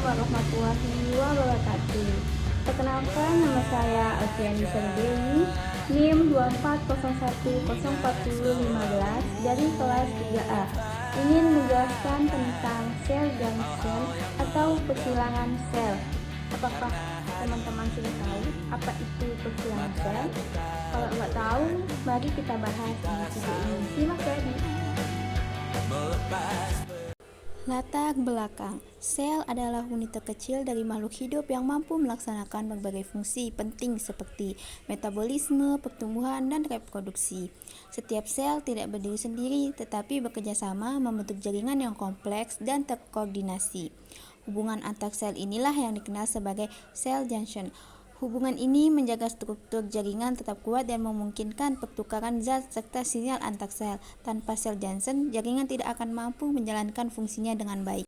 warahmatullahi wabarakatuh. Perkenalkan, nama saya Alfiani Serdewi, NIM 240104015 dari kelas 3A. Ingin menjelaskan tentang sel junction atau persilangan sel. Apakah teman-teman sudah tahu apa itu persilangan sel? Kalau nggak tahu, mari kita bahas di video ini. Simak jadi. Latar belakang. Sel adalah unit terkecil dari makhluk hidup yang mampu melaksanakan berbagai fungsi penting seperti metabolisme, pertumbuhan, dan reproduksi. Setiap sel tidak berdiri sendiri, tetapi bekerja sama membentuk jaringan yang kompleks dan terkoordinasi. Hubungan antar sel inilah yang dikenal sebagai cell junction. Hubungan ini menjaga struktur jaringan tetap kuat dan memungkinkan pertukaran zat serta sinyal antar sel. Tanpa sel junction, jaringan tidak akan mampu menjalankan fungsinya dengan baik.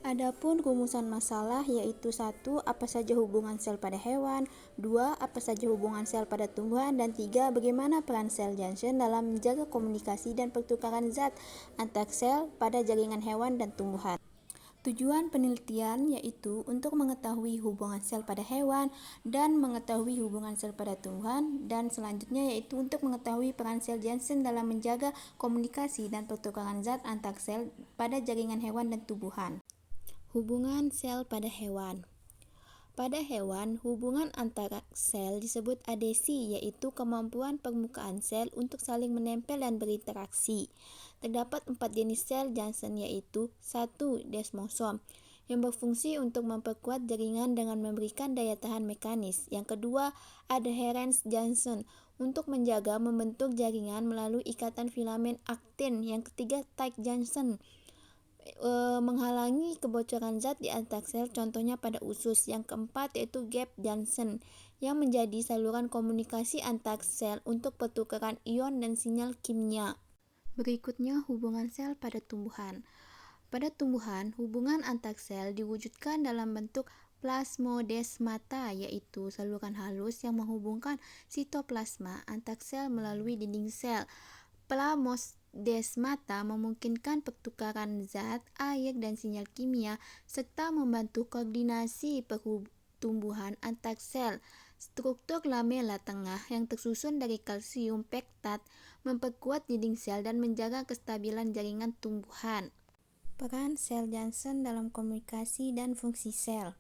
Adapun rumusan masalah yaitu 1. Apa saja hubungan sel pada hewan, 2. Apa saja hubungan sel pada tumbuhan, dan 3. Bagaimana peran sel junction dalam menjaga komunikasi dan pertukaran zat antar sel pada jaringan hewan dan tumbuhan. Tujuan penelitian yaitu untuk mengetahui hubungan sel pada hewan dan mengetahui hubungan sel pada tumbuhan, dan selanjutnya yaitu untuk mengetahui peran sel junction dalam menjaga komunikasi dan pertukaran zat antar sel pada jaringan hewan dan tumbuhan. Hubungan sel pada hewan. Pada hewan, hubungan antara sel disebut adesi, yaitu kemampuan permukaan sel untuk saling menempel dan berinteraksi. Terdapat 4 jenis sel junction yaitu 1. Desmosom, yang berfungsi untuk memperkuat jaringan dengan memberikan daya tahan mekanis. Yang kedua, adherens junction, untuk menjaga membentuk jaringan melalui ikatan filamen aktin. Yang ketiga, tight junction, menghalangi kebocoran zat di antar sel, contohnya pada usus. Yang keempat yaitu gap junction, yang menjadi saluran komunikasi antar sel untuk pertukaran ion dan sinyal kimia. Berikutnya, hubungan sel pada tumbuhan. Pada tumbuhan, hubungan antar sel diwujudkan dalam bentuk plasmodesmata, yaitu saluran halus yang menghubungkan sitoplasma antar sel melalui dinding sel. Plasmodesmata memungkinkan pertukaran zat, air, dan sinyal kimia, serta membantu koordinasi pertumbuhan antar sel. Struktur lamela tengah yang tersusun dari kalsium pektat memperkuat dinding sel dan menjaga kestabilan jaringan tumbuhan. Peran sel junction dalam komunikasi dan fungsi sel.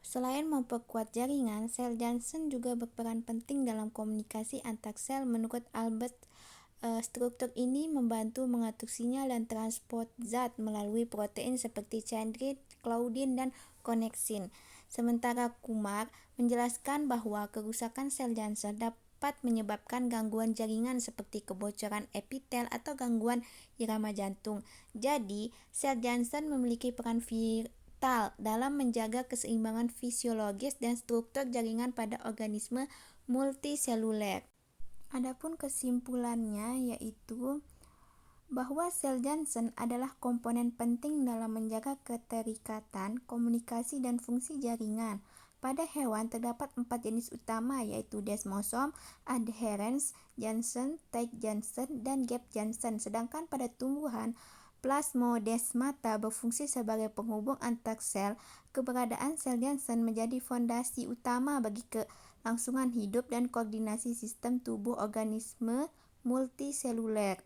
Selain memperkuat jaringan, sel junction juga berperan penting dalam komunikasi antar sel. Menurut Albert, struktur ini membantu mengatur sinyal dan transport zat melalui protein seperti chondrin, claudin, dan connexin. Sementara Kumar menjelaskan bahwa kerusakan sel junction dapat menyebabkan gangguan jaringan seperti kebocoran epitel atau gangguan irama jantung. Jadi, sel junction memiliki peran vital dalam menjaga keseimbangan fisiologis dan struktur jaringan pada organisme multiseluler. Adapun kesimpulannya yaitu bahwa sel junction adalah komponen penting dalam menjaga keterikatan, komunikasi, dan fungsi jaringan. Pada hewan terdapat 4 jenis utama yaitu desmosom, adherens junction, tight junction, dan gap junction. Sedangkan pada tumbuhan, plasmodesmata berfungsi sebagai penghubung antar sel. Keberadaan sel junction menjadi fondasi utama bagi kelangsungan hidup dan koordinasi sistem tubuh organisme multiseluler.